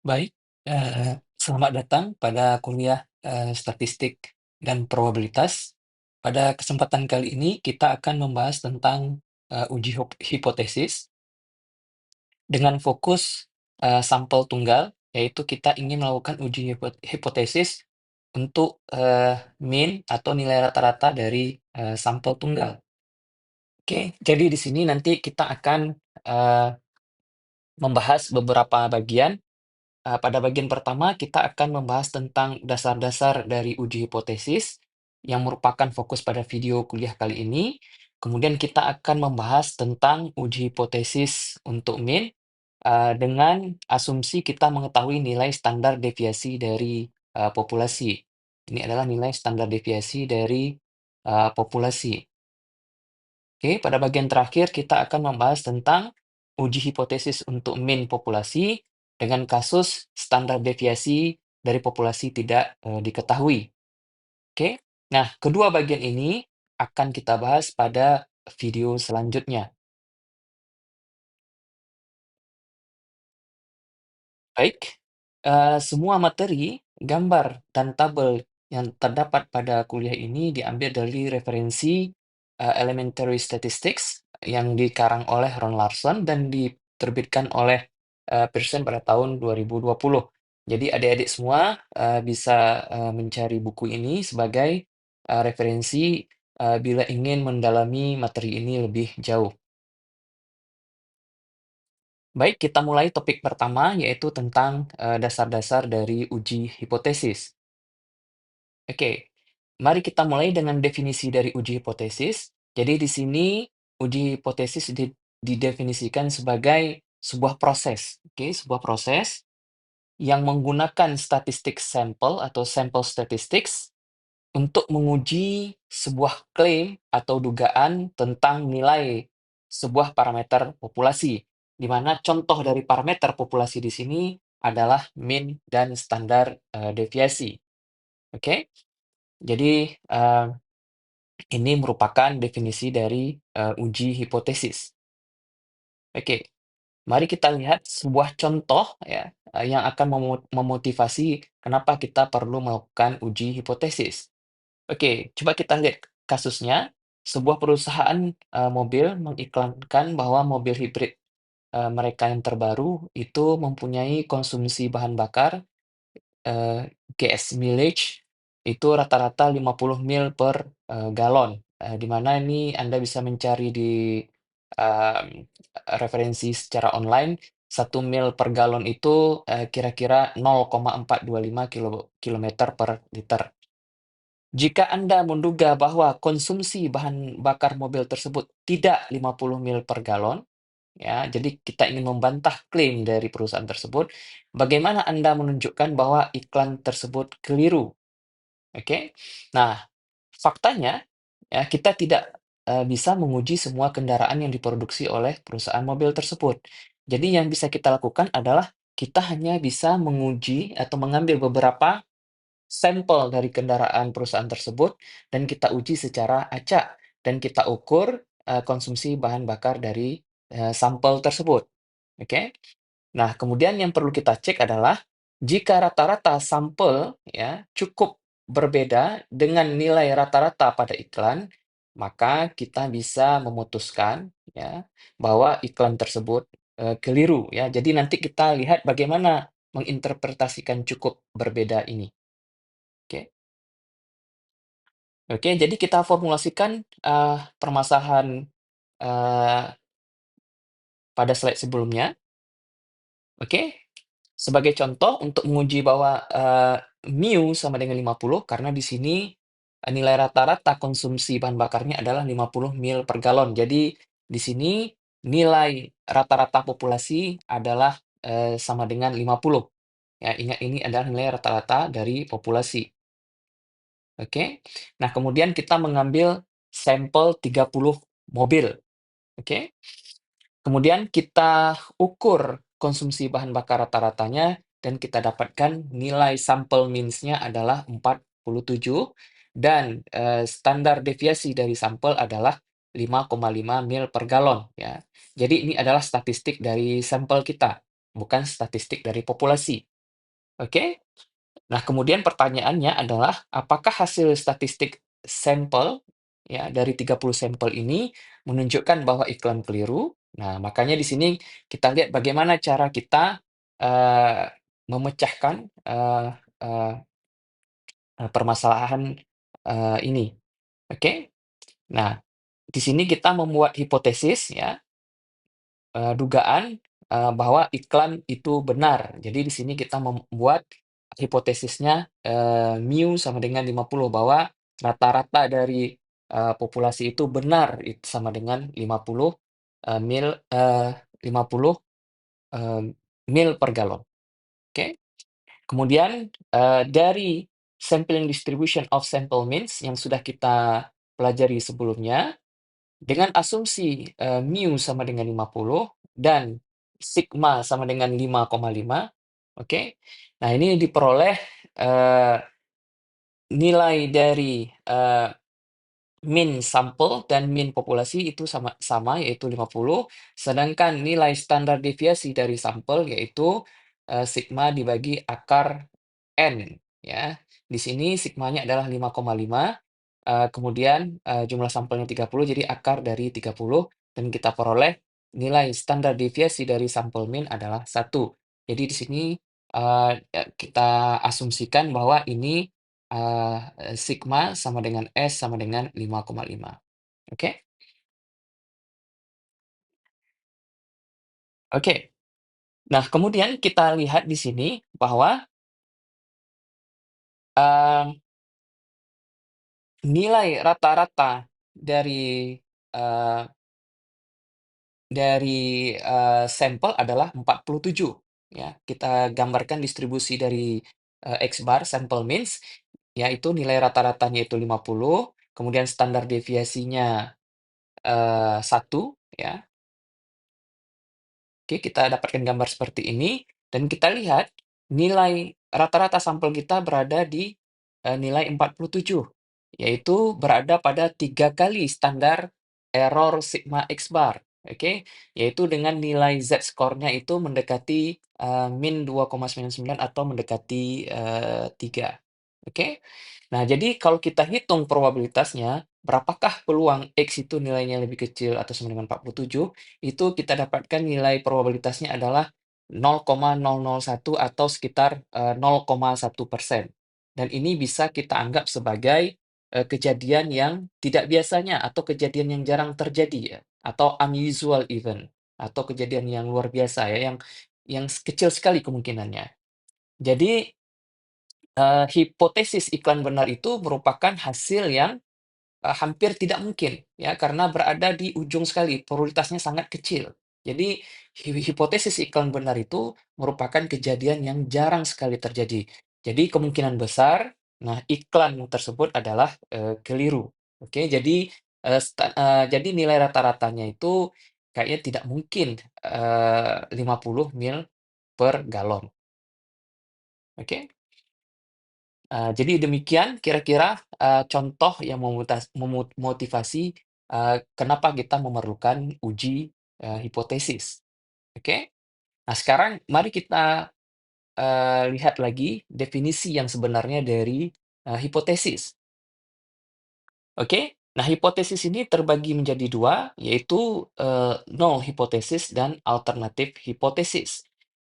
Baik, selamat datang pada kuliah, statistik dan probabilitas. Pada kesempatan kali ini kita akan membahas tentang, uji hipotesis dengan fokus, sampel tunggal, yaitu kita ingin melakukan uji hipotesis untuk, mean atau nilai rata-rata dari, sampel tunggal. Oke, jadi di sini nanti kita akan, eee, membahas beberapa bagian. Pada bagian pertama, kita akan membahas tentang dasar-dasar dari uji hipotesis yang merupakan fokus pada video kuliah kali ini. Kemudian kita akan membahas tentang uji hipotesis untuk mean dengan asumsi kita mengetahui nilai standar deviasi dari populasi. Ini adalah nilai standar deviasi dari populasi. Oke, pada bagian terakhir kita akan membahas tentang uji hipotesis untuk mean populasi dengan kasus standar deviasi dari populasi tidak diketahui. Oke, nah kedua bagian ini akan kita bahas pada video selanjutnya. Baik, semua materi, gambar, dan tabel yang terdapat pada kuliah ini diambil dari referensi Elementary Statistics yang dikarang oleh Ron Larson dan diterbitkan oleh Pearson pada tahun 2020. Jadi adik-adik semua bisa mencari buku ini sebagai referensi bila ingin mendalami materi ini lebih jauh. Baik, kita mulai topik pertama, yaitu tentang dasar-dasar dari uji hipotesis. Oke, mari kita mulai dengan definisi dari uji hipotesis. Jadi di sini uji hipotesis didefinisikan sebagai sebuah proses, oke, sebuah proses yang menggunakan statistik sampel atau sample statistics untuk menguji sebuah klaim atau dugaan tentang nilai sebuah parameter populasi, di mana contoh dari parameter populasi di sini adalah mean dan standar deviasi. Oke, jadi ini merupakan definisi dari uji hipotesis. Oke, mari kita lihat sebuah contoh ya yang akan memotivasi kenapa kita perlu melakukan uji hipotesis. Oke, coba kita lihat kasusnya. Sebuah perusahaan mobil mengiklankan bahwa mobil hibrid mereka yang terbaru itu mempunyai konsumsi bahan bakar gas mileage itu rata-rata 50 mil per galon. Di mana ini Anda bisa mencari di mmm, referensi secara online, 1 mil per galon itu kira-kira 0,425 kilometer per liter. Jika Anda menduga bahwa konsumsi bahan bakar mobil tersebut tidak 50 mil per galon, ya, jadi kita ingin membantah klaim dari perusahaan tersebut, bagaimana Anda menunjukkan bahwa iklan tersebut keliru? Oke. Nah, faktanya ya kita tidak bisa menguji semua kendaraan yang diproduksi oleh perusahaan mobil tersebut. Jadi yang bisa kita lakukan adalah kita hanya bisa menguji atau mengambil beberapa sampel dari kendaraan perusahaan tersebut dan kita uji secara acak dan kita ukur, konsumsi bahan bakar dari, sampel tersebut, oke? Nah, kemudian yang perlu kita cek adalah jika rata-rata sampel ya cukup berbeda dengan nilai rata-rata pada iklan, maka kita bisa memutuskan ya bahwa iklan tersebut, keliru ya. Jadi nanti kita lihat bagaimana menginterpretasikan cukup berbeda ini, oke? Oke, jadi kita formulasikan, permasalahan, eee, pada slide sebelumnya, oke? Sebagai contoh untuk menguji bahwa, mu sama dengan 50 karena di sini, nilai rata-rata konsumsi bahan bakarnya adalah 50 mil per galon. Jadi di sini nilai rata-rata populasi adalah, sama dengan 50. Ya, ingat ini adalah nilai rata-rata dari populasi, oke? Nah, kemudian kita mengambil sampel 30 mobil, oke? Kemudian kita ukur konsumsi bahan bakar rata-ratanya dan kita dapatkan nilai sampel means-nya adalah 47 dan, standar deviasi dari sampel adalah 5,5 mil per galon ya. Jadi ini adalah statistik dari sampel kita, bukan statistik dari populasi. Oke? Nah, kemudian pertanyaannya adalah, apakah hasil statistik sampel ya dari 30 sampel ini menunjukkan bahwa iklan keliru? Nah, makanya di sini kita lihat bagaimana cara kita memecahkan eh, permasalahan ini. Oke? Nah, di sini kita membuat hipotesis ya, dugaan, bahwa iklan itu benar. Jadi di sini kita membuat hipotesisnya, mu sama dengan 50 bahwa rata-rata dari, populasi itu benar sama dengan 50, 50, eee, mil per galon, oke. Kemudian, dari sampling distribution of sample means yang sudah kita pelajari sebelumnya, dengan asumsi, mu sama dengan 50 dan sigma sama dengan 5,5, oke. Nah, ini diperoleh, eee, nilai dari, min sampel dan min populasi itu sama sama, yaitu 50, sedangkan nilai standar deviasi dari sampel yaitu, sigma dibagi akar N, ya. Di sini sigmanya adalah 5,5, kemudian, jumlah sampelnya 30, jadi akar dari 30, dan kita peroleh nilai standar deviasi dari sampel min adalah 1. Jadi di sini, kita asumsikan bahwa ini, sigma sama dengan S sama dengan 5,5. Oke? Oke. Nah, kemudian kita lihat di sini bahwa, mmm, nilai rata-rata dari, eee sampel adalah 47, ya. Kita gambarkan distribusi dari, X bar sampel means, yaitu nilai rata-ratanya itu 50, kemudian standar deviasinya, 1, ya. Oke, kita dapatkan gambar seperti ini, dan kita lihat nilai rata-rata sampel kita berada di, nilai 47, yaitu berada pada 3 kali standar error sigma X bar, oke? Yaitu dengan nilai Z-score-nya itu mendekati, min 2,99 atau mendekati, 3, oke? Nah, jadi kalau kita hitung probabilitasnya, berapakah peluang X itu nilainya lebih kecil atau sama dengan 47, itu kita dapatkan nilai probabilitasnya adalah 0,001 atau sekitar, 0,1%. Dan ini bisa kita anggap sebagai, kejadian yang tidak biasanya atau kejadian yang jarang terjadi ya, atau unusual event, atau kejadian yang luar biasa ya, yang kecil sekali kemungkinannya. Jadi, hipotesis iklan benar itu merupakan hasil yang hampir tidak mungkin, ya, karena berada di ujung sekali, probabilitasnya sangat kecil. Jadi, hipotesis iklan benar itu merupakan kejadian yang jarang sekali terjadi. Jadi, kemungkinan besar, nah, iklan tersebut adalah, keliru. Oke, jadi, jadi nilai rata-ratanya itu kayaknya tidak mungkin, 50 mil per galon. Oke? Jadi demikian kira-kira, contoh yang memotivasi, kenapa kita memerlukan uji, hipotesis, oke? Nah, sekarang mari kita, lihat lagi definisi yang sebenarnya dari, hipotesis, oke? Nah, hipotesis ini terbagi menjadi 2, yaitu, null hipotesis dan alternatif hipotesis.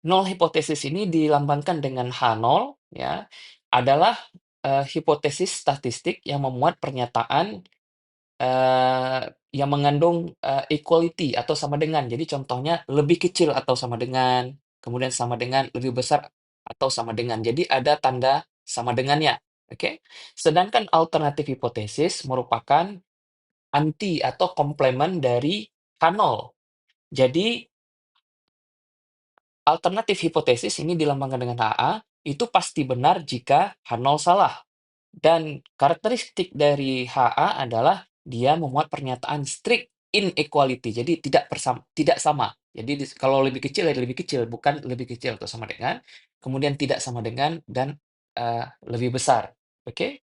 Null hipotesis ini dilambangkan dengan H0 ya, adalah, hipotesis statistik yang memuat pernyataan, yang mengandung, equality atau sama dengan. Jadi contohnya lebih kecil atau sama dengan, kemudian sama dengan, lebih besar atau sama dengan. Jadi ada tanda sama dengannya, oke? Sedangkan alternatif hipotesis merupakan anti atau komplement dari H0. Jadi alternatif hipotesis ini dilambangkan dengan HA, itu pasti benar jika H0 salah. Dan karakteristik dari HA adalah dia memuat pernyataan strict inequality, jadi tidak sama. Jadi kalau lebih kecil ya lebih kecil, bukan lebih kecil atau sama dengan, kemudian tidak sama dengan, dan lebih besar. Oke?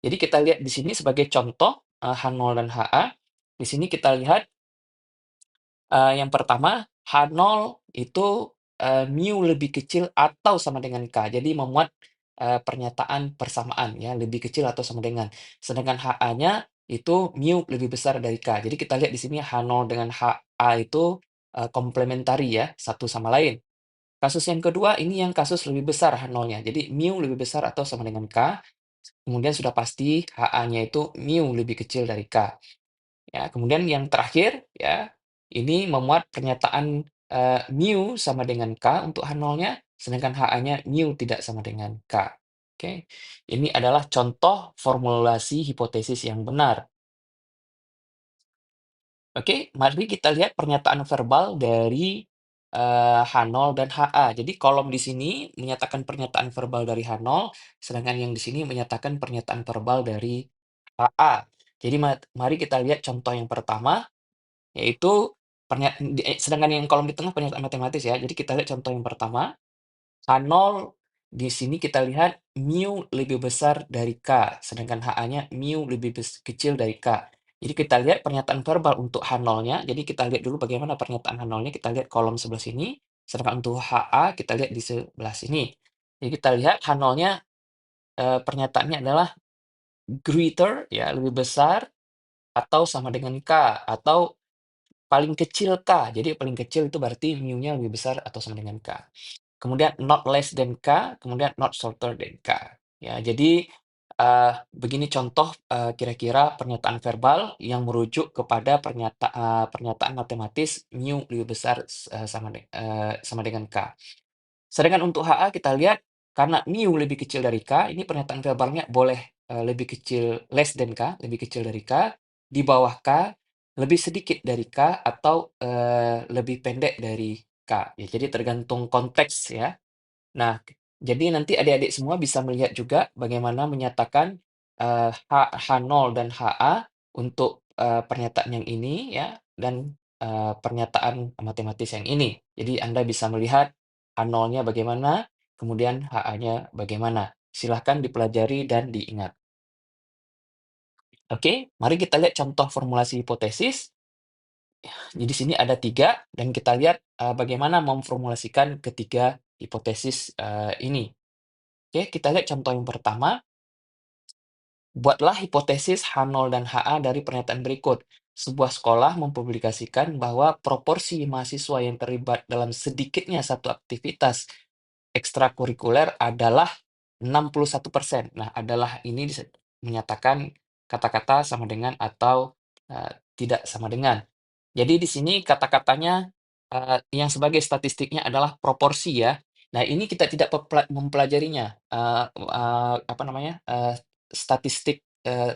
Jadi kita lihat di sini sebagai contoh, H0 dan HA. Di sini kita lihat, yang pertama H0 itu mu lebih kecil atau sama dengan K. Jadi memuat, pernyataan persamaan ya, lebih kecil atau sama dengan. Sedangkan HA-nya itu mu lebih besar dari K. Jadi kita lihat di sini H0 dengan HA itu, komplementari ya, satu sama lain. Kasus yang kedua ini yang kasus lebih besar H0-nya. Jadi mu lebih besar atau sama dengan K, kemudian sudah pasti HA-nya itu mu lebih kecil dari K. Ya, kemudian yang terakhir ya, ini memuat pernyataan, mu sama dengan K untuk H0-nya, sedangkan HA-nya mu tidak sama dengan K. Oke, ini adalah contoh formulasi hipotesis yang benar. Oke, mari kita lihat pernyataan verbal dari, H0 dan HA. Jadi kolom di sini menyatakan pernyataan verbal dari H0, sedangkan yang di sini menyatakan pernyataan verbal dari HA. Jadi mari kita lihat contoh yang pertama. Yaitu sedangkan yang kolom di tengah pernyataan matematis ya. Jadi kita lihat contoh yang pertama, H0 di sini kita lihat mu lebih besar dari K, sedangkan HA-nya mu lebih kecil dari K. Jadi kita lihat pernyataan verbal untuk H0-nya, jadi kita lihat dulu bagaimana pernyataan H0-nya, kita lihat kolom sebelah sini, sedangkan untuk HA kita lihat di sebelah sini. Jadi kita lihat H0-nya, pernyataannya adalah greater ya, lebih besar atau sama dengan K, atau paling kecil K, jadi paling kecil itu berarti mu-nya lebih besar atau sama dengan K. Kemudian not less than K, kemudian not shorter than K. Ya, jadi, begini contoh, kira-kira pernyataan verbal yang merujuk kepada pernyataan matematis mu lebih besar sama dengan K. Sedangkan untuk HA kita lihat, karena mu lebih kecil dari K, ini pernyataan verbalnya boleh, lebih kecil less than K, lebih kecil dari K, di bawah K, lebih sedikit dari K, atau, lebih pendek dari K. Ya, jadi tergantung konteks ya. Nah, jadi nanti adik-adik semua bisa melihat juga bagaimana menyatakan, H0 dan HA untuk, pernyataan yang ini ya, dan, pernyataan matematis yang ini. Jadi Anda bisa melihat H0-nya bagaimana, kemudian HA-nya bagaimana. Silahkan dipelajari dan diingat. Oke, mari kita lihat contoh formulasi hipotesis. Jadi di sini ada 3 dan kita lihat, bagaimana memformulasikan ketiga hipotesis, ini. Oke, kita lihat contoh yang pertama. Buatlah hipotesis H0 dan HA dari pernyataan berikut. Sebuah sekolah mempublikasikan bahwa proporsi mahasiswa yang terlibat dalam sedikitnya satu aktivitas ekstrakurikuler adalah 61%. Nah, adalah ini menyatakan kata-kata sama dengan atau, tidak sama dengan. Jadi di sini kata-katanya, yang sebagai statistiknya adalah proporsi ya. Nah, ini kita tidak mempelajarinya, apa namanya, statistik,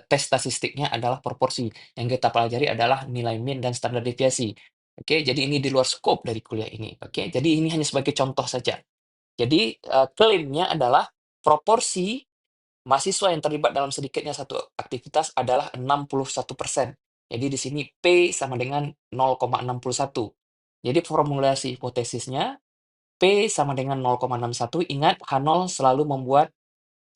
tes statistiknya adalah proporsi. Yang kita pelajari adalah nilai mean dan standar deviasi. Oke, jadi ini di luar skop dari kuliah ini, oke. Jadi ini hanya sebagai contoh saja. Jadi, klaimnya adalah proporsi mahasiswa yang terlibat dalam sedikitnya satu aktivitas adalah 61%. Jadi di sini P sama dengan 0,61. Jadi formulasi hipotesisnya P sama dengan 0,61. Ingat, H0 selalu membuat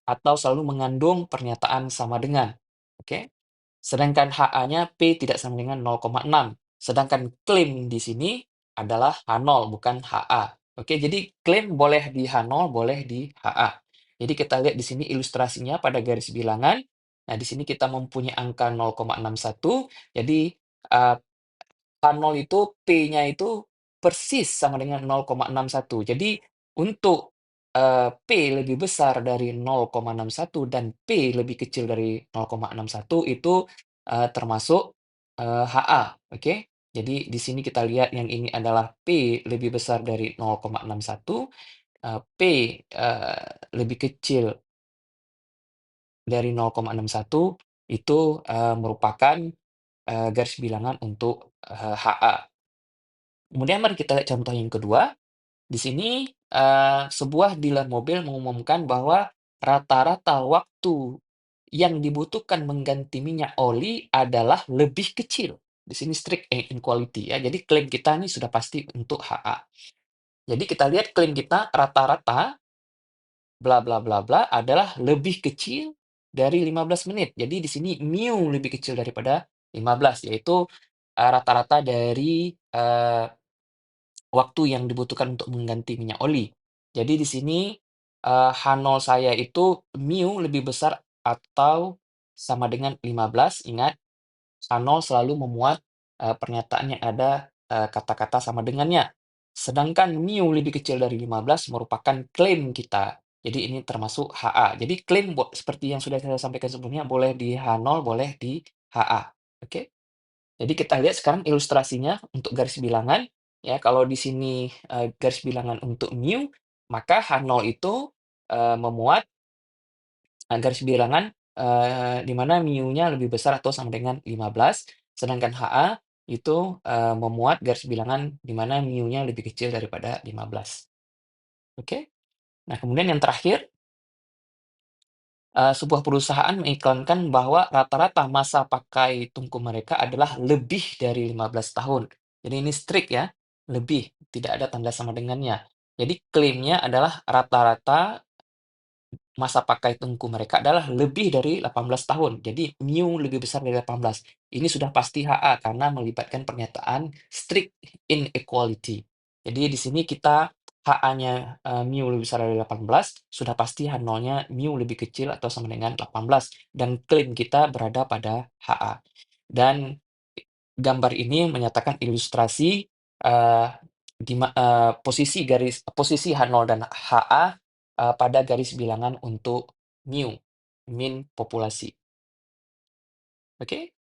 atau selalu mengandung pernyataan sama dengan. Oke? Sedangkan HA-nya P tidak sama dengan 0,6. Sedangkan klaim di sini adalah H0, bukan HA. Oke, jadi klaim boleh di H0, boleh di HA. Jadi kita lihat di sini ilustrasinya pada garis bilangan. Nah, di sini kita mempunyai angka 0,61. Jadi, eh, H0 itu P-nya itu persis sama dengan 0,61. Jadi untuk, P lebih besar dari 0,61 dan P lebih kecil dari 0,61 itu, termasuk, HA, oke? Jadi di sini kita lihat yang ini adalah P lebih besar dari 0,61, P, lebih kecil dari 0,61 itu, merupakan, garis bilangan untuk, HA. Kemudian mari kita lihat contoh yang kedua. Di sini, sebuah dealer mobil mengumumkan bahwa rata-rata waktu yang dibutuhkan mengganti minyak oli adalah lebih kecil. Di sini strict inequality ya. Jadi klaim kita ini sudah pasti untuk HA. Jadi kita lihat klaim kita rata-rata bla bla bla bla adalah lebih kecil dari 15 menit. Jadi di sini mu lebih kecil daripada 15, yaitu, rata-rata dari, waktu yang dibutuhkan untuk mengganti minyak oli. Jadi di sini, H0 saya itu mu lebih besar atau sama dengan 15. Ingat, H0 selalu memuat, pernyataan yang ada, kata-kata sama dengannya. Sedangkan mu lebih kecil dari 15 merupakan klaim kita. Jadi ini termasuk HA. Jadi klaim seperti yang sudah saya sampaikan sebelumnya boleh di H0, boleh di HA. Oke? Jadi kita lihat sekarang ilustrasinya untuk garis bilangan, ya. Kalau di sini, garis bilangan untuk mu, maka H0 itu, memuat, garis bilangan, di mana mu-nya lebih besar atau sama dengan 15, sedangkan HA itu, memuat garis bilangan di mana mu-nya lebih kecil daripada 15. Oke? Nah, kemudian yang terakhir, sebuah perusahaan mengiklankan bahwa rata-rata masa pakai tungku mereka adalah lebih dari 15 tahun. Jadi ini strict ya, lebih, tidak ada tanda sama dengannya. Jadi klaimnya adalah rata-rata masa pakai tungku mereka adalah lebih dari 18 tahun. Jadi mu lebih besar dari 18. Ini sudah pasti HA karena melibatkan pernyataan strict inequality. Jadi di sini kita HA-nya mu lebih besar dari 18, sudah pasti H0-nya mu lebih kecil atau sama dengan 18 dan klaim kita berada pada HA. Dan gambar ini menyatakan ilustrasi posisi H0 dan HA pada garis bilangan untuk mu, mean populasi. Oke,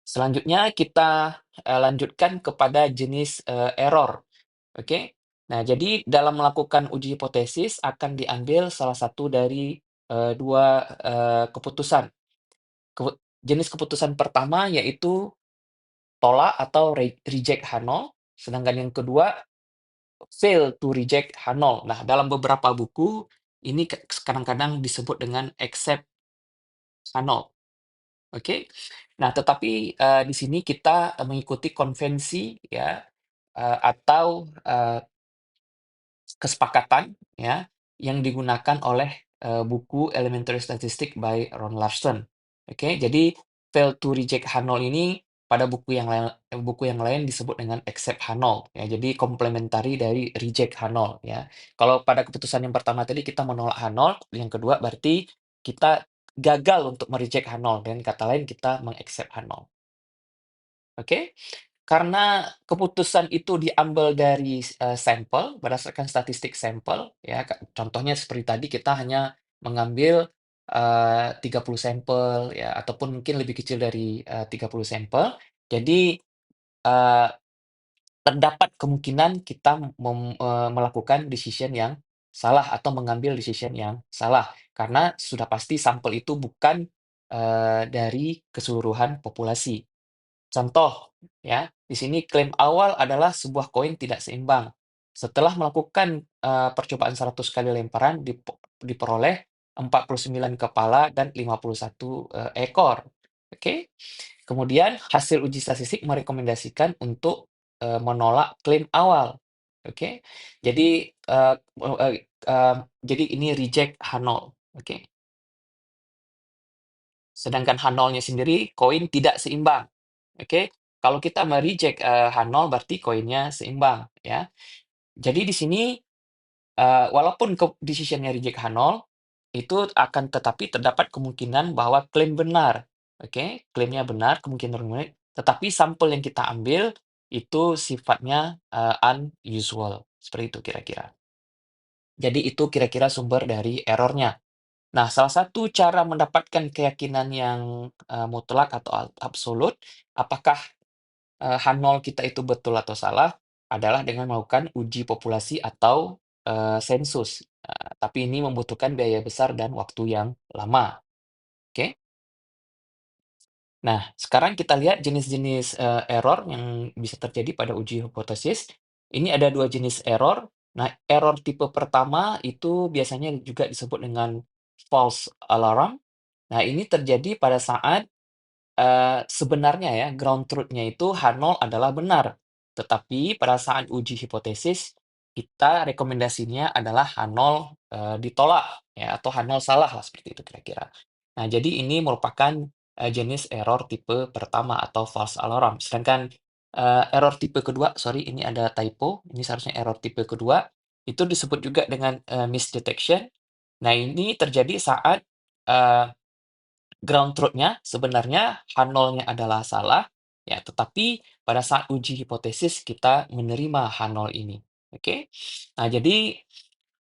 selanjutnya kita lanjutkan kepada jenis error. Oke, nah jadi dalam melakukan uji hipotesis akan diambil salah satu dari dua keputusan. Jenis keputusan pertama yaitu tolak atau reject H0, sedangkan yang kedua fail to reject H0. Nah, dalam beberapa buku ini kadang-kadang disebut dengan accept H0. Oke. Nah, tetapi di sini kita mengikuti konvensi ya, atau kesepakatan ya, yang digunakan oleh, buku Elementary Statistics by Ron Larson. Oke, jadi fail to reject H0 ini pada buku yang lain disebut dengan accept H0 ya, jadi komplementari dari reject H0 ya. Kalau pada keputusan yang pertama tadi kita menolak H0, yang kedua berarti kita gagal untuk me-reject H0, dengan kata lain kita meng-accept H0. Oke? Karena keputusan itu diambil dari, sampel, berdasarkan statistik sampel, ya, contohnya seperti tadi kita hanya mengambil, 30 sampel, ya, ataupun mungkin lebih kecil dari, 30 sampel. Jadi, eee, terdapat kemungkinan kita melakukan decision yang salah atau mengambil decision yang salah, karena sudah pasti sampel itu bukan, dari keseluruhan populasi. Contoh, ya, di sini klaim awal adalah sebuah koin tidak seimbang. Setelah melakukan, percobaan 100 kali lemparan diperoleh 49 kepala dan 51, ekor. Oke. Kemudian hasil uji statistik merekomendasikan untuk, menolak klaim awal. Oke. Jadi, jadi ini reject H0, oke. Sedangkan H0-nya sendiri koin tidak seimbang. Oke, kalau kita me-reject, H0 berarti koinnya seimbang ya. Jadi di sini, walaupun decision-nya reject H0, itu akan tetapi terdapat kemungkinan bahwa klaim benar. Oke, klaimnya benar, kemungkinan benar, tetapi sampel yang kita ambil itu sifatnya, unusual, seperti itu kira-kira. Jadi itu kira-kira sumber dari error-nya. Nah, salah satu cara mendapatkan keyakinan yang, mutlak atau absolut, apakah H0 kita itu betul atau salah, adalah dengan melakukan uji populasi atau, sensus. Tapi ini membutuhkan biaya besar dan waktu yang lama, oke? Nah, sekarang kita lihat jenis-jenis, error yang bisa terjadi pada uji hipotesis. Ini ada 2 jenis error. Nah, error tipe pertama itu biasanya juga disebut dengan false alarm. Nah, ini terjadi pada saat sebenarnya ya, ground truth-nya itu H0 adalah benar, tetapi pada saat uji hipotesis, kita rekomendasinya adalah H0, ditolak ya, atau H0 salah lah, seperti itu kira-kira. Nah, jadi ini merupakan, jenis error tipe pertama atau false alarm. Sedangkan error tipe kedua, sorry ini ada typo, ini seharusnya error tipe kedua, itu disebut juga dengan, misdetection. Nah, ini terjadi saat, eee, ground truth-nya sebenarnya H0-nya adalah salah, ya, tetapi pada saat uji hipotesis kita menerima H0 ini, oke? Nah, jadi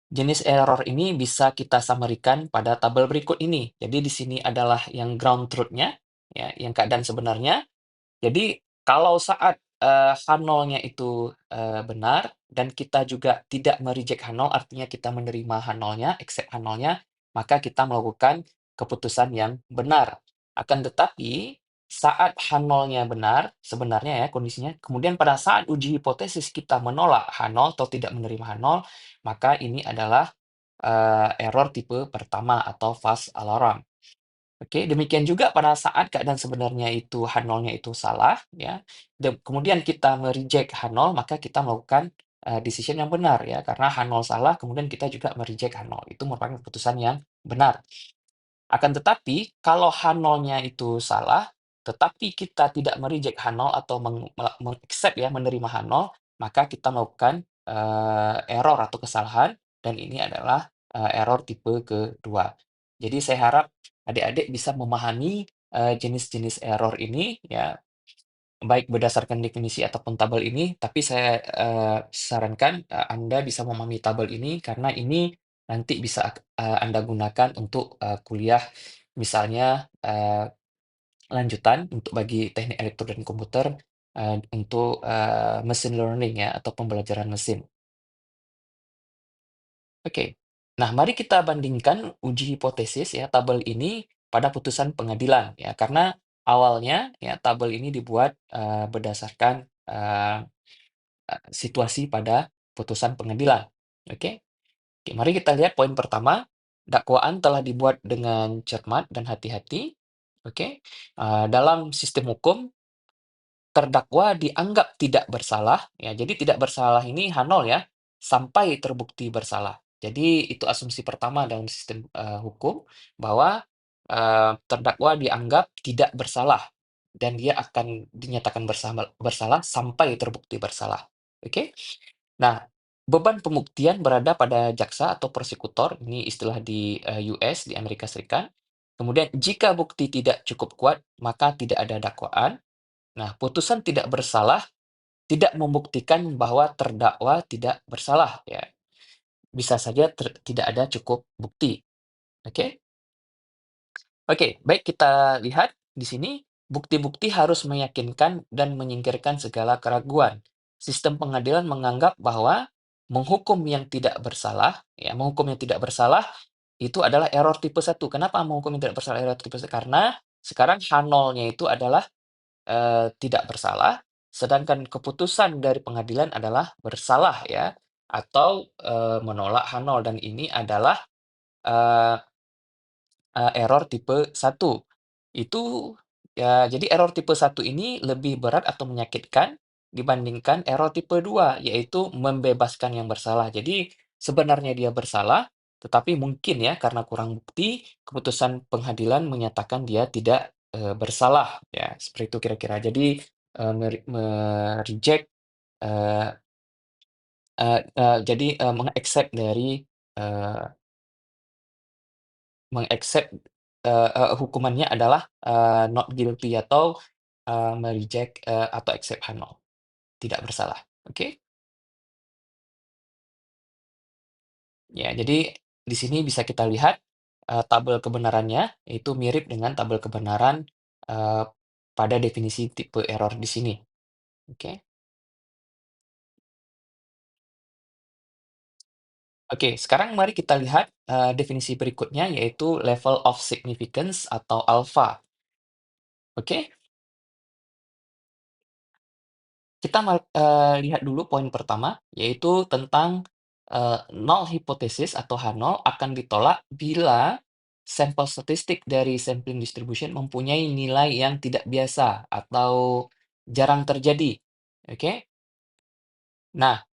jenis error ini bisa kita summary-kan pada tabel berikut ini. Jadi di sini adalah yang ground truth-nya, ya, yang keadaan sebenarnya. Jadi kalau saat, H0-nya itu, benar dan kita juga tidak me-reject H0, artinya kita menerima H0-nya, accept H0-nya, maka kita melakukan keputusan yang benar. Akan tetapi, saat H0-nya benar, sebenarnya ya kondisinya, kemudian pada saat uji hipotesis kita menolak H0 atau tidak menerima H0, maka ini adalah, error tipe pertama atau false alarm. Oke, demikian juga pada saat keadaan sebenarnya itu H0-nya itu salah, ya, kemudian kita me-reject H0, maka kita melakukan, decision yang benar, ya, karena H0 salah, kemudian kita juga me-reject H0, itu merupakan keputusan yang benar. Akan tetapi, kalau H0-nya itu salah, tetapi kita tidak me-reject H0 atau meng-accept ya, menerima H0, maka kita melakukan, error atau kesalahan, dan ini adalah, error tipe kedua. Jadi saya harap adik-adik bisa memahami, jenis-jenis error ini ya, baik berdasarkan definisi ataupun tabel ini, tapi saya, sarankan, Anda bisa memahami tabel ini karena ini nanti bisa Anda gunakan untuk, kuliah misalnya, lanjutan untuk bagi teknik elektro dan komputer, untuk, machine learning ya atau pembelajaran mesin. Oke. Nah, mari kita bandingkan uji hipotesis ya, tabel ini pada putusan pengadilan ya, karena awalnya ya tabel ini dibuat, berdasarkan, situasi pada putusan pengadilan. Oke? Oke, mari kita lihat poin pertama, dakwaan telah dibuat dengan cermat dan hati-hati. Oke? Dalam sistem hukum, terdakwa dianggap tidak bersalah, ya, jadi tidak bersalah ini H0 ya, sampai terbukti bersalah. Jadi itu asumsi pertama dalam sistem, hukum, bahwa, terdakwa dianggap tidak bersalah dan dia akan dinyatakan bersalah sampai terbukti bersalah, oke? Nah, beban pembuktian berada pada jaksa atau prosekutor, ini istilah di, US, di Amerika Serikat. Kemudian jika bukti tidak cukup kuat, maka tidak ada dakwaan. Nah, putusan tidak bersalah tidak membuktikan bahwa terdakwa tidak bersalah, ya. Bisa saja tidak ada cukup bukti, oke? Oke, baik kita lihat di sini, bukti-bukti harus meyakinkan dan menyingkirkan segala keraguan. Sistem pengadilan menganggap bahwa menghukum yang tidak bersalah, ya, menghukum yang tidak bersalah itu adalah error tipe satu. Kenapa menghukum yang tidak bersalah error tipe 1? Karena sekarang H0-nya itu adalah tidak bersalah, sedangkan keputusan dari pengadilan adalah bersalah ya, atau, menolak H0 dan ini adalah, eee error tipe satu. Itu ya jadi error tipe satu ini lebih berat atau menyakitkan dibandingkan error tipe 2 yaitu membebaskan yang bersalah. Jadi sebenarnya dia bersalah, tetapi mungkin ya karena kurang bukti, keputusan pengadilan menyatakan dia tidak, bersalah, ya seperti itu kira-kira. Jadi, me-reject, eee jadi, dari, eee Meng-accept, hukumannya adalah, not guilty atau, me-reject, atau accept H0, tidak bersalah, oke? Ya, jadi di sini bisa kita lihat, tabel kebenarannya itu mirip dengan tabel kebenaran, eee, pada definisi tipe error di sini, oke? Oke, sekarang mari kita lihat, definisi berikutnya yaitu level of significance atau alfa, oke? Kita lihat dulu poin pertama, yaitu tentang, null hypothesis atau H0 akan ditolak bila sampel statistik dari sampling distribution mempunyai nilai yang tidak biasa atau jarang terjadi, oke? Nah,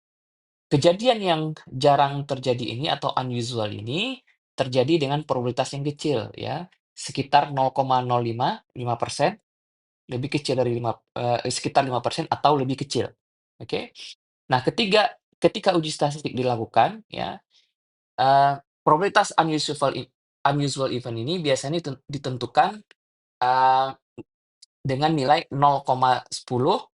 kejadian yang jarang terjadi ini atau unusual ini terjadi dengan probabilitas yang kecil ya, sekitar 0,05, 5%. lebih kecil dari sekitar 5% atau lebih kecil, oke? Nah, ketika uji statistik dilakukan ya, probabilitas unusual event ini biasanya ditentukan, eee, dengan nilai 0,10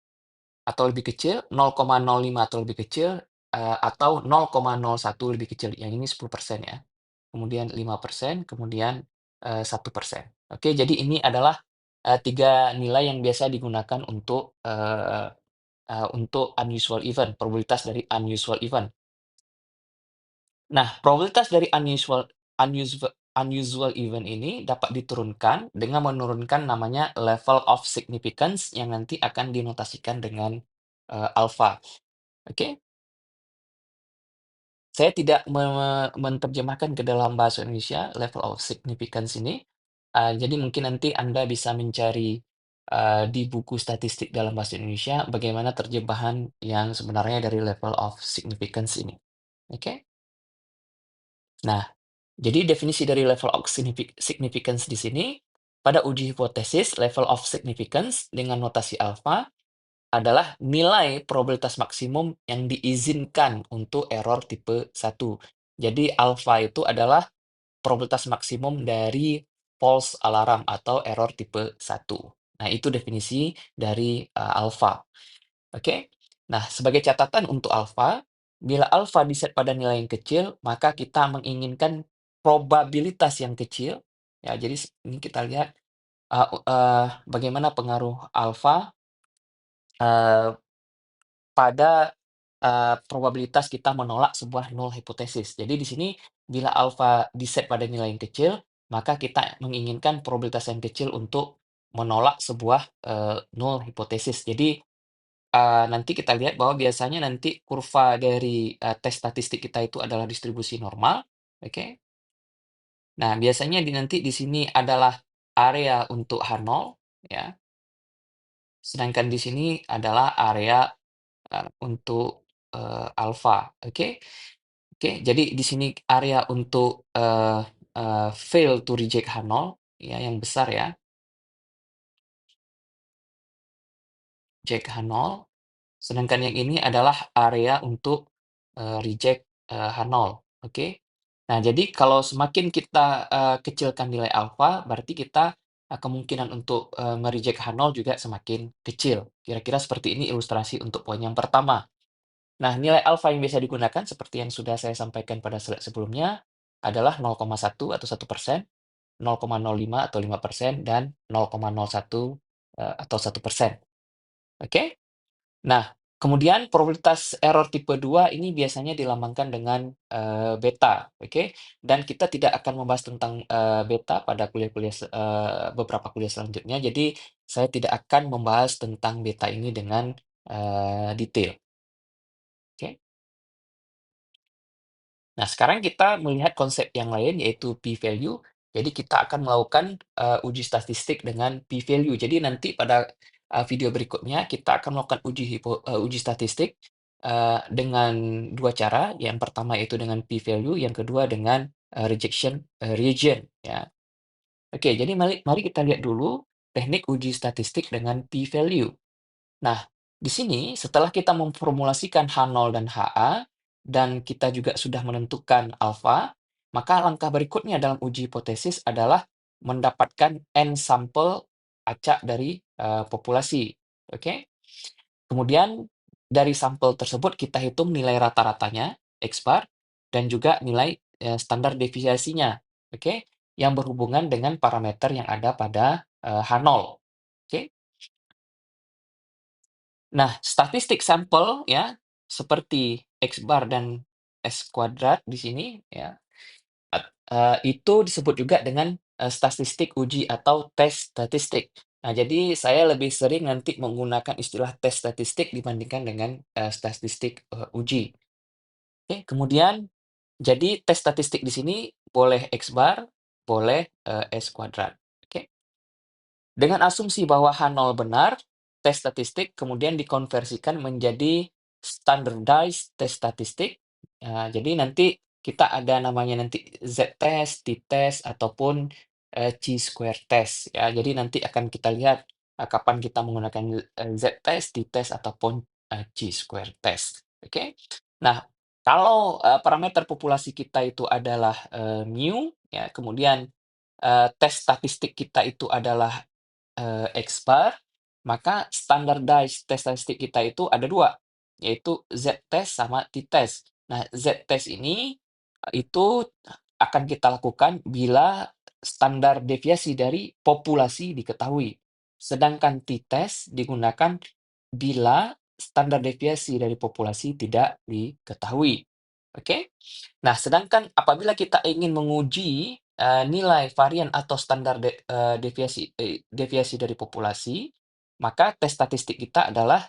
atau lebih kecil, 0,05 atau lebih kecil, atau 0,01 lebih kecil, yang ini 10% ya. Kemudian 5%, kemudian, 1%. Oke, jadi ini adalah, 3 nilai yang biasa digunakan untuk unusual event, probabilitas dari unusual event. Nah, probabilitas dari unusual unusual event ini dapat diturunkan dengan menurunkan namanya level of significance yang nanti akan dinotasikan dengan, alfa, oke? Saya tidak menerjemahkan ke dalam bahasa Indonesia level of significance ini, jadi mungkin nanti Anda bisa mencari, di buku statistik dalam bahasa Indonesia bagaimana terjemahan yang sebenarnya dari level of significance ini, oke? Nah, jadi definisi dari level of significance di sini, pada uji hipotesis level of significance dengan notasi alfa adalah nilai probabilitas maksimum yang diizinkan untuk error tipe 1. Jadi alfa itu adalah probabilitas maksimum dari false alarm atau error tipe 1. Nah, itu definisi dari, alfa. Oke. Nah, sebagai catatan untuk alfa, bila alfa diset pada nilai yang kecil, maka kita menginginkan probabilitas yang kecil. Ya, jadi ini kita lihat, bagaimana pengaruh alfa, eee, pada, probabilitas kita menolak sebuah null hipotesis. Jadi di sini bila alfa diset pada nilai yang kecil, maka kita menginginkan probabilitas yang kecil untuk menolak sebuah, null hipotesis. Jadi nanti kita lihat bahwa biasanya nanti kurva dari, tes statistik kita itu adalah distribusi normal, oke. Nah, biasanya nanti di sini adalah area untuk H0 ya, sedangkan di sini adalah area, untuk, alfa, oke. Oke, jadi di sini area untuk, fail to reject H0 ya, yang besar ya, reject H0. Sedangkan yang ini adalah area untuk, reject, H0, oke. Nah, jadi kalau semakin kita, kecilkan nilai alfa, berarti kita, kemungkinan untuk, me-reject H0 juga semakin kecil. Kira-kira seperti ini ilustrasi untuk poin yang pertama. Nah, nilai alfa yang biasa digunakan seperti yang sudah saya sampaikan pada slide sebelumnya adalah 0,1 atau 1%, 0,05 atau 5%, dan 0,01, atau 1%, oke? Nah, kemudian probabilitas error tipe 2 ini biasanya dilambangkan dengan, beta, oke? Dan kita tidak akan membahas tentang, beta pada beberapa kuliah selanjutnya, jadi saya tidak akan membahas tentang beta ini dengan, detail, oke? Nah, sekarang kita melihat konsep yang lain yaitu p-value. Jadi kita akan melakukan, uji statistik dengan p-value. Jadi nanti pada, video berikutnya kita akan melakukan uji statistik, dengan 2 cara. Yang pertama yaitu dengan p-value, yang kedua dengan, rejection, region ya. Oke, jadi mari mari kita lihat dulu teknik uji statistik dengan p-value. Nah, di sini setelah kita memformulasikan H0 dan HA, dan kita juga sudah menentukan alfa, maka langkah berikutnya dalam uji hipotesis adalah mendapatkan N sampel acak dari, populasi, oke? Kemudian dari sampel tersebut kita hitung nilai rata-ratanya, X bar, dan juga nilai, standar deviasinya, oke? Yang berhubungan dengan parameter yang ada pada, H0, oke? Nah, statistik sampel ya, seperti X bar dan S kuadrat di sini ya, itu disebut juga dengan, statistik uji atau tes statistik. Nah, jadi saya lebih sering nanti menggunakan istilah tes statistik dibandingkan dengan, statistik, uji. Oke, kemudian jadi tes statistik di sini boleh X bar, boleh, S kuadrat, oke. Dengan asumsi bahwa H0 benar, tes statistik kemudian dikonversikan menjadi standardized tes statistik. Jadi nanti kita ada namanya nanti Z-test, T-test, ataupun, chi-square test ya. Jadi nanti akan kita lihat kapan kita menggunakan, z-test, t-test, ataupun, chi-square test, oke? Nah, kalau, parameter populasi kita itu adalah, mu, ya, kemudian, tes statistik kita itu adalah X bar, maka standardized test statistik kita itu ada 2, yaitu Z-test sama T-test. Nah, Z-test ini, itu akan kita lakukan bila standar deviasi dari populasi diketahui. Sedangkan T-test digunakan bila standar deviasi dari populasi tidak diketahui. Oke? Nah, sedangkan apabila kita ingin menguji, nilai varian atau standar deviasi dari populasi, maka tes statistik kita adalah,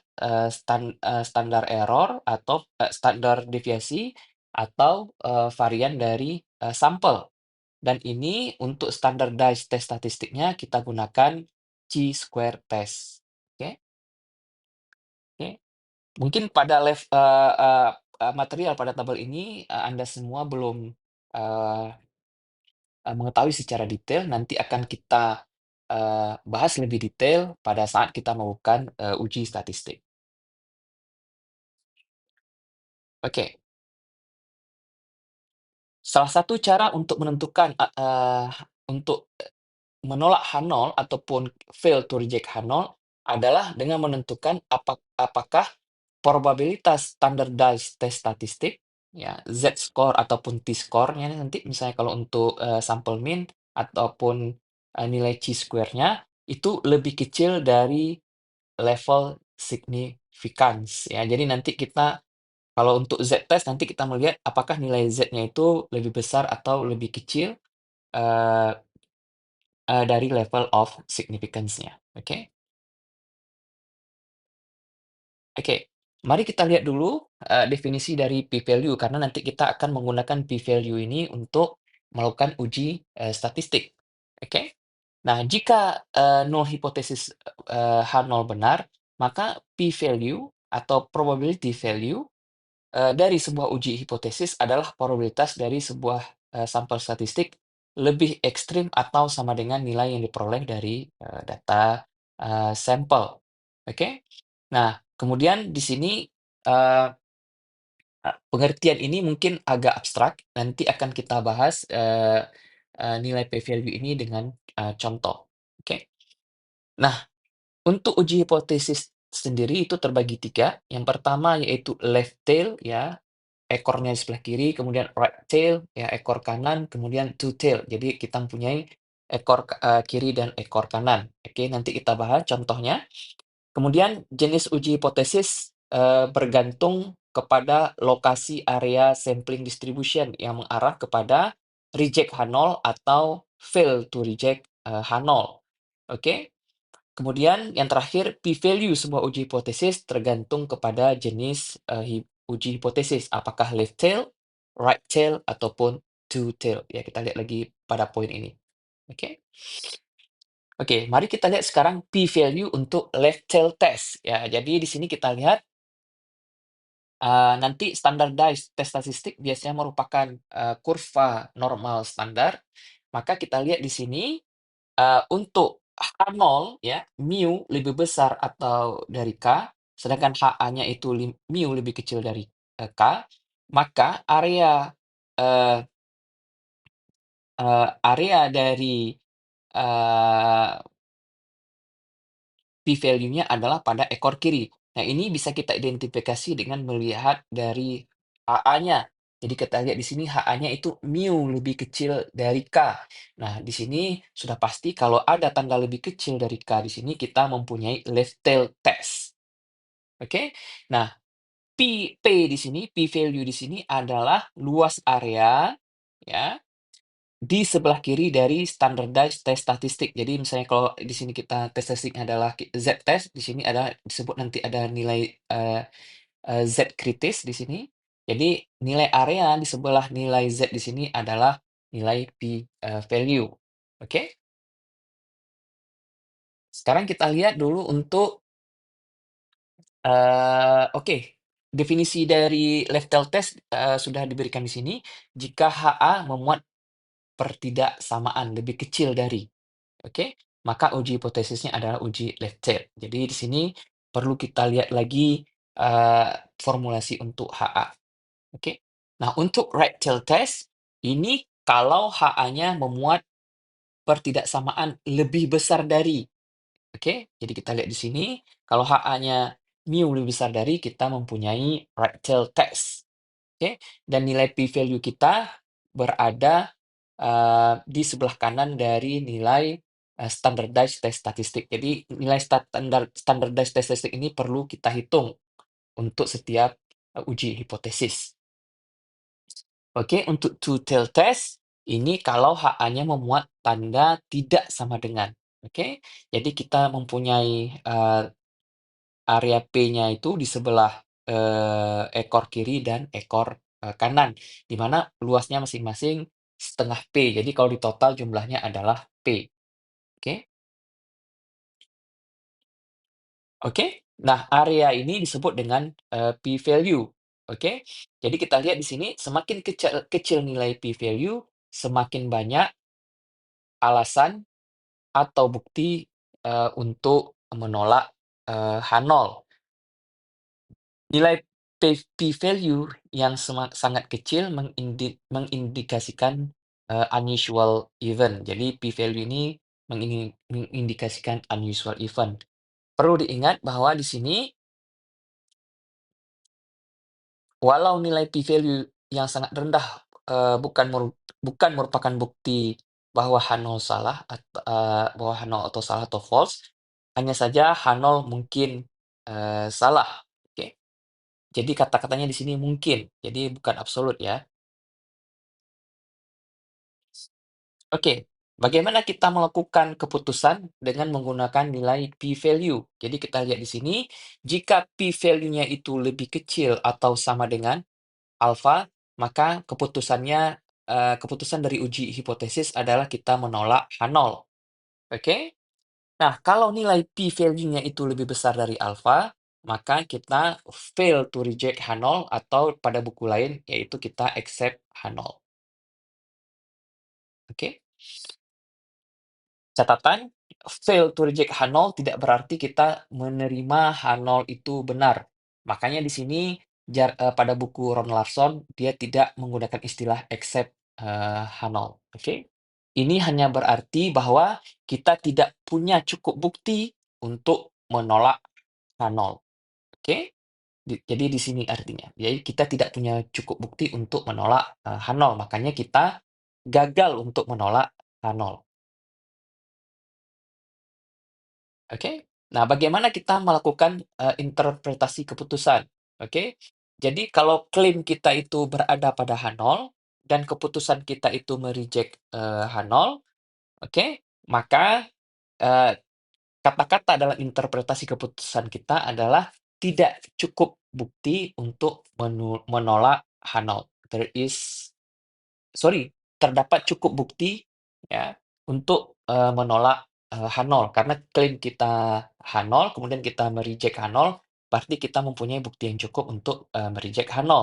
standar error atau, standar deviasi atau, varian dari, sampel. Dan ini untuk standardized tes statistiknya kita gunakan chi-square test. Oke, oke. Mungkin pada material pada tabel ini, Anda semua belum, eee mengetahui secara detail, nanti akan kita, bahas lebih detail pada saat kita melakukan, uji statistik. Oke, salah satu cara untuk menentukan, untuk menolak H0 ataupun fail to reject H0 adalah dengan menentukan apakah probabilitas standardized test statistik, ya, Z-score ataupun T-score-nya nanti misalnya kalau untuk, sampel mean ataupun, nilai chi-square-nya itu lebih kecil dari level significance, ya. Jadi nanti kita kalau untuk Z-test nanti kita melihat apakah nilai Z-nya itu lebih besar atau lebih kecil, eee dari level of significance-nya, oke? Oke, mari kita lihat dulu, definisi dari p-value karena nanti kita akan menggunakan p-value ini untuk melakukan uji, statistik, oke? Nah, jika, null hipotesis, H0 benar, maka p-value atau probability value, dari sebuah uji hipotesis adalah probabilitas dari sebuah, sampel statistik lebih ekstrim atau sama dengan nilai yang diperoleh dari, data, sampel, oke? Nah, kemudian di sini, eee pengertian ini mungkin agak abstrak, nanti akan kita bahas, nilai p-value ini dengan, contoh, oke? Nah, untuk uji hipotesis sendiri itu terbagi 3, yang pertama yaitu left tail, ya, ekornya di sebelah kiri, kemudian right tail, ya, ekor kanan, kemudian two tail. Jadi kita mempunyai ekor, kiri dan ekor kanan. Oke, nanti kita bahas contohnya. Kemudian jenis uji hipotesis, bergantung kepada lokasi area sampling distribution yang mengarah kepada reject H0 atau fail to reject, H0. Oke. Kemudian yang terakhir, p-value sebuah uji hipotesis tergantung kepada jenis, uji hipotesis, apakah left tail, right tail, ataupun two tail. Ya, kita lihat lagi pada poin ini. Oke. Oke, mari kita lihat sekarang p-value untuk left tail test. Ya, jadi di sini kita lihat, nanti standardized test statistik biasanya merupakan, kurva normal standar. Maka kita lihat di sini, untuk H0 ya, mu lebih besar atau dari K, sedangkan HA-nya itu mu lebih kecil dari, K, maka eee area dari, eee p-value-nya adalah pada ekor kiri. Nah, ini bisa kita identifikasi dengan melihat dari HA-nya. Jadi kita lihat di sini HA-nya itu mu lebih kecil dari K. Nah, di sini sudah pasti kalau ada tanda lebih kecil dari K di sini kita mempunyai left tail test. Oke. Nah, P di sini, p-value di sini adalah luas area ya di sebelah kiri dari standardized test statistik. Jadi misalnya kalau di sini kita tes statistiknya adalah Z-test, di sini ada disebut nanti ada nilai, Z kritis di sini. Jadi nilai area di sebelah nilai Z di sini adalah nilai value. Oke? Sekarang kita lihat dulu untuk, oke, definisi dari left tail test, sudah diberikan di sini. Jika HA memuat pertidaksamaan lebih kecil dari, oke? maka uji hipotesisnya adalah uji left tail. Jadi di sini perlu kita lihat lagi, formulasi untuk HA, oke. Nah, untuk right tail test, ini kalau HA-nya memuat pertidaksamaan lebih besar dari, oke. Jadi kita lihat di sini, kalau HA-nya mu lebih besar dari, kita mempunyai right tail test. Oke, dan nilai p-value kita berada, di sebelah kanan dari nilai, standardized test statistik. Jadi nilai standardized test statistik ini perlu kita hitung untuk setiap, uji hipotesis. Oke, untuk two-tailed test, ini kalau HA-nya memuat tanda tidak sama dengan, oke. Jadi kita mempunyai, area P-nya itu di sebelah, ekor kiri dan ekor, kanan, di mana luasnya masing-masing setengah P. Jadi kalau di total jumlahnya adalah P, oke? Oke? Nah, area ini disebut dengan, p-value, oke? Jadi kita lihat di sini semakin kecil kecil nilai p-value, semakin banyak alasan atau bukti, untuk menolak, H0. Nilai p-value yang sangat kecil mengindikasikan, unusual event. Jadi p-value ini mengindikasikan unusual event. Perlu diingat bahwa di sini, walau nilai p-value yang sangat rendah, bukan merupakan bukti bahwa H0 salah bahwa H0 atau salah atau false, hanya saja H0 mungkin, salah, oke. Jadi kata-katanya di sini mungkin, jadi bukan absolut ya. Oke, bagaimana kita melakukan keputusan dengan menggunakan nilai p-value? Jadi kita lihat di sini, jika p-value-nya itu lebih kecil atau sama dengan alfa, maka keputusan dari uji hipotesis adalah kita menolak H0, oke? Nah, kalau nilai p-value-nya itu lebih besar dari alfa, maka kita fail to reject H0 atau pada buku lain yaitu kita accept H0, oke? Catatan, fail to reject H0 tidak berarti kita menerima H0 itu benar. Makanya di sini pada buku Ron Larson dia tidak menggunakan istilah accept, H0, oke? Ini hanya berarti bahwa kita tidak punya cukup bukti untuk menolak H0, oke? Jadi di sini artinya. Jadi kita tidak punya cukup bukti untuk menolak, H0, makanya kita gagal untuk menolak H0. Oke. Nah, bagaimana kita melakukan, interpretasi keputusan? Oke. Jadi kalau klaim kita itu berada pada H0 dan keputusan kita itu H0, oke, maka, eee, kata-kata dalam interpretasi keputusan kita adalah tidak cukup bukti untuk menolak H0. Terdapat cukup bukti ya untuk, menolak, H0 karena klaim kita H0 kemudian kita H0 berarti kita mempunyai bukti yang cukup untuk, H0.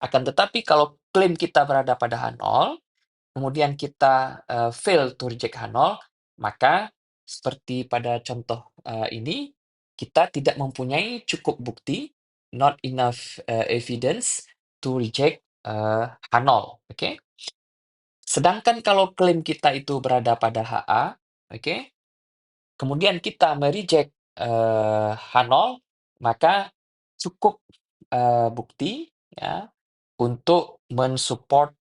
Akan tetapi kalau klaim kita berada pada H0 kemudian kita, fail to reject H0 maka seperti pada contoh, ini, kita tidak mempunyai cukup bukti, not enough, evidence to reject, H0, oke? Sedangkan kalau klaim kita itu berada pada HA, oke, kemudian kita H0, maka cukup, bukti ya untuk mensupport,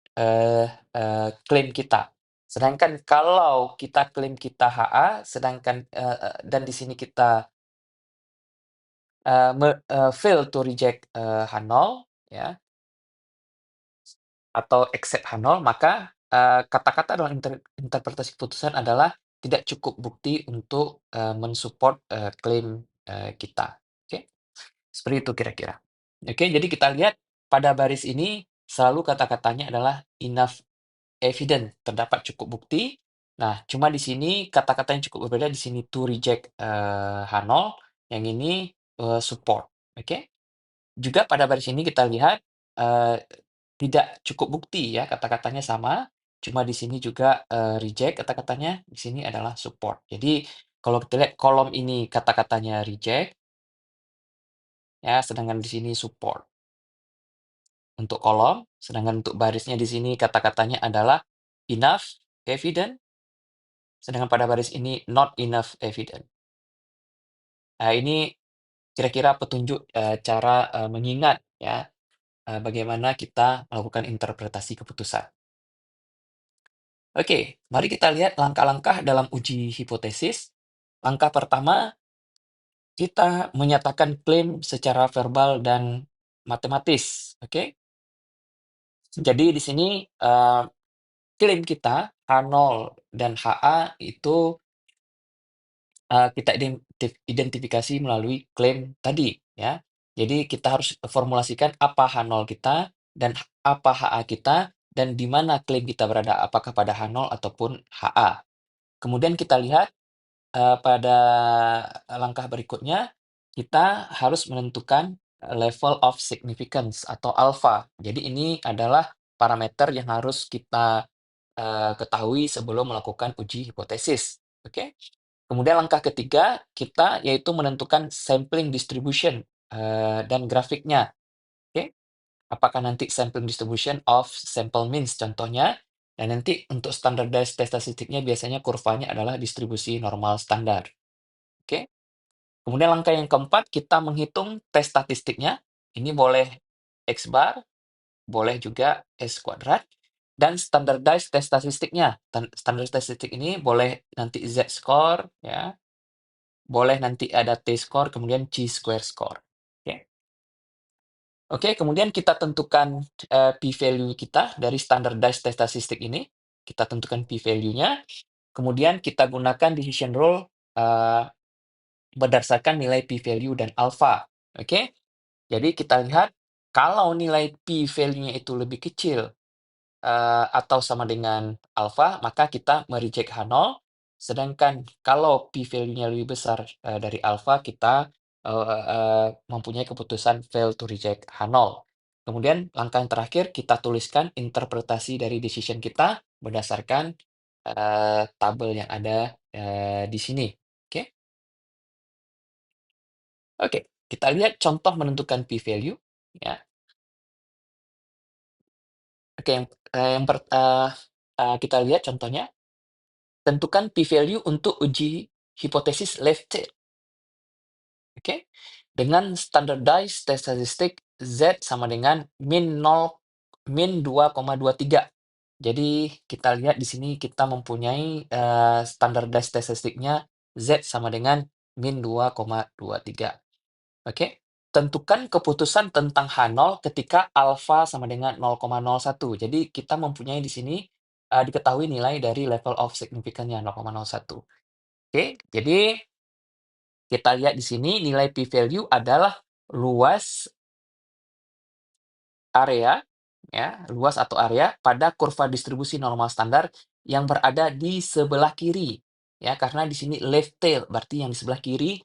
klaim kita. Sedangkan kalau kita klaim kita HA, sedangkan, dan di sini kita, fail to reject, H0 ya, atau accept H0, maka, kata-kata dalam interpretasi keputusan adalah tidak cukup bukti untuk, mensupport, klaim, kita. Oke, seperti itu kira-kira. Oke, jadi kita lihat pada baris ini selalu kata-katanya adalah enough evidence, terdapat cukup bukti. Nah, cuma di sini kata-kata yang cukup berbeda, di sini to reject, H0, yang ini, support. Oke? Juga pada baris ini kita lihat, tidak cukup bukti ya, kata-katanya sama, cuma di sini juga, reject kata-katanya, di sini adalah support. Jadi kalau kita lihat kolom ini kata-katanya reject, ya, sedangkan di sini support untuk kolom, sedangkan untuk barisnya di sini kata-katanya adalah enough evident, sedangkan pada baris ini not enough evident. Nah, ini kira-kira petunjuk, cara, mengingat ya, bagaimana kita melakukan interpretasi keputusan. Oke, mari kita lihat langkah-langkah dalam uji hipotesis. Langkah pertama, kita menyatakan klaim secara verbal dan matematis, oke? Jadi di sini, klaim kita H0 dan HA itu, kita identifikasi melalui klaim tadi, ya. Jadi kita harus formulasikan apa H0 kita dan apa HA kita dan di mana klaim kita berada, apakah pada H0 ataupun HA. Kemudian kita lihat, pada langkah berikutnya, kita harus menentukan, level of significance atau alfa. Jadi ini adalah parameter yang harus kita, ketahui sebelum melakukan uji hipotesis, oke? Kemudian langkah ketiga, kita yaitu menentukan sampling distribution, dan grafiknya, oke? Apakah nanti sampling distribution of sample means contohnya, dan nanti untuk standardized test statistiknya biasanya kurvanya adalah distribusi normal standar, oke? Kemudian langkah yang keempat, kita menghitung tes statistiknya, ini boleh X bar, boleh juga S kuadrat, dan standardized tes statistiknya. Standardized test statistik ini boleh nanti Z score, ya, boleh nanti ada T-score, kemudian chi-square score. Oke. Oke, kemudian kita tentukan, p-value kita dari standardized test statistik ini. Kita tentukan p-value-nya, kemudian kita gunakan decision rule, berdasarkan nilai p-value dan alpha. Oke. Jadi kita lihat kalau nilai p-value-nya itu lebih kecil atau sama dengan alfa, maka kita me-reject H0. Sedangkan kalau p-value-nya lebih besar, dari alfa, kita, mempunyai keputusan fail to reject H0. Kemudian langkah yang terakhir, kita tuliskan interpretasi dari decision kita berdasarkan, tabel yang ada, di sini. Oke? Oke, kita lihat contoh menentukan p-value, ya. Oke, kita lihat contohnya. Tentukan p-value untuk uji hipotesis left tail, oke? Dengan standardized test statistik Z sama dengan min 2,23. Jadi kita lihat di sini kita mempunyai, standardized test statistiknya Z sama dengan min 2,23, oke? Tentukan keputusan tentang H0 ketika alfa sama dengan 0,01. Jadi kita mempunyai di sini, diketahui nilai dari level of significance-nya 0,01. Oke, jadi kita lihat di sini nilai p-value adalah luas area, ya, luas atau area pada kurva distribusi normal standar yang berada di sebelah kiri, ya, karena di sini left tail, berarti yang di sebelah kiri,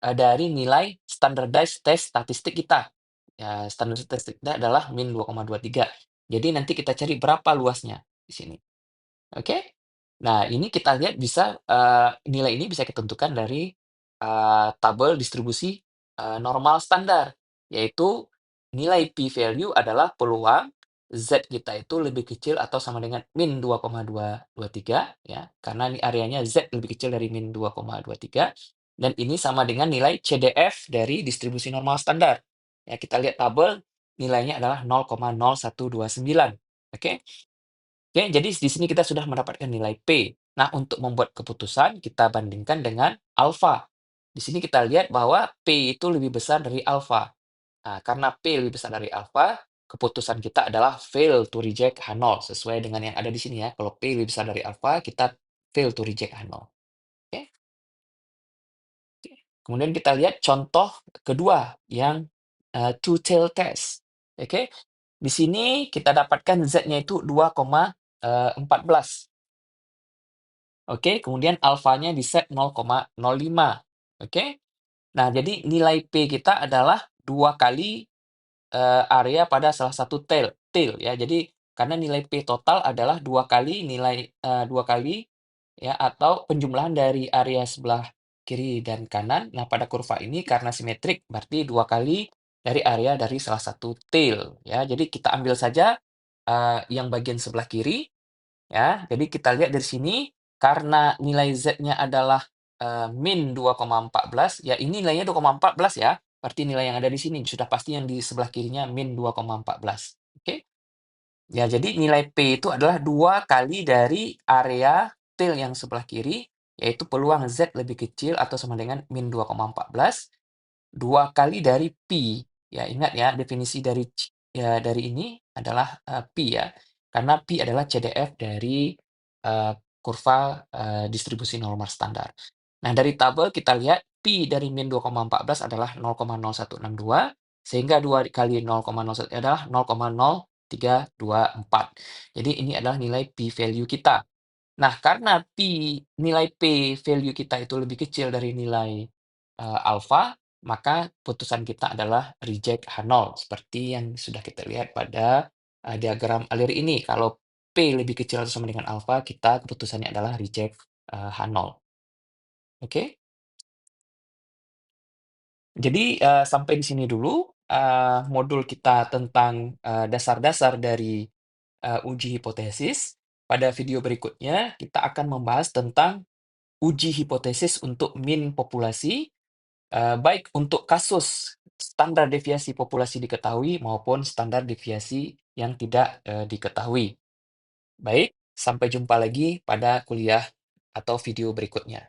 dari nilai standardized test statistik kita. Ya, standardized test kita adalah min 2,23. Jadi nanti kita cari berapa luasnya di sini. Oke? Nah, ini kita lihat bisa, nilai ini bisa kita tentukan dari, tabel distribusi, normal standar, yaitu nilai p-value adalah peluang Z kita itu lebih kecil atau sama dengan min 2,223 ya, karena ini areanya Z lebih kecil dari min 2,23 dan ini sama dengan nilai CDF dari distribusi normal standar. Ya, kita lihat tabel, nilainya adalah 0,0129, oke? Oke, jadi di sini kita sudah mendapatkan nilai P. Nah, untuk membuat keputusan, kita bandingkan dengan alfa. Di sini kita lihat bahwa P itu lebih besar dari alfa. Nah, karena P lebih besar dari alfa, keputusan kita adalah fail to reject H0, sesuai dengan yang ada di sini ya. Kalau P lebih besar dari alfa, kita fail to reject H0. Oke, oke. Kemudian kita lihat contoh kedua yang two-tail test. Oke, di sini kita dapatkan Z-nya itu 2,14. Oke, kemudian alfanya di-set 0,05. Oke. Nah, jadi nilai P kita adalah 2 kali, area pada salah satu tail tail ya. Jadi karena nilai P total adalah 2 kali nilai 2 kali ya, atau penjumlahan dari area sebelah kiri dan kanan. Nah, pada kurva ini karena simetrik, berarti 2 kali dari area dari salah satu tail, ya. Jadi kita ambil saja, yang bagian sebelah kiri, ya. Jadi kita lihat dari sini, karena nilai Z-nya adalah, min 2,14, ya ini nilainya 2,14 ya, berarti nilai yang ada di sini, sudah pasti yang di sebelah kirinya min 2,14, oke? Ya, jadi nilai P itu adalah 2 kali dari area tail yang sebelah kiri, yaitu peluang Z lebih kecil atau sama dengan min 2,14, 2 kali dari pi. Ya, ingat ya, definisi dari ya, dari ini adalah, pi ya, karena pi adalah CDF dari, kurva, distribusi normal standar. Nah, dari tabel kita lihat pi dari min 2,14 adalah 0,0162, sehingga 2 kali 0,01 adalah 0,0324. Jadi ini adalah nilai P value kita. Nah, karena nilai P value kita itu lebih kecil dari nilai, alfa, maka putusan kita adalah reject H0, seperti yang sudah kita lihat pada, diagram alir ini. Kalau P lebih kecil atau sama dengan alfa, kita keputusannya adalah reject, H0, oke? Jadi, sampai di sini dulu, modul kita tentang, dasar-dasar dari, uji hipotesis. Pada video berikutnya, kita akan membahas tentang uji hipotesis untuk min populasi, baik untuk kasus standar deviasi populasi diketahui maupun standar deviasi yang tidak, diketahui. Baik, sampai jumpa lagi pada kuliah atau video berikutnya.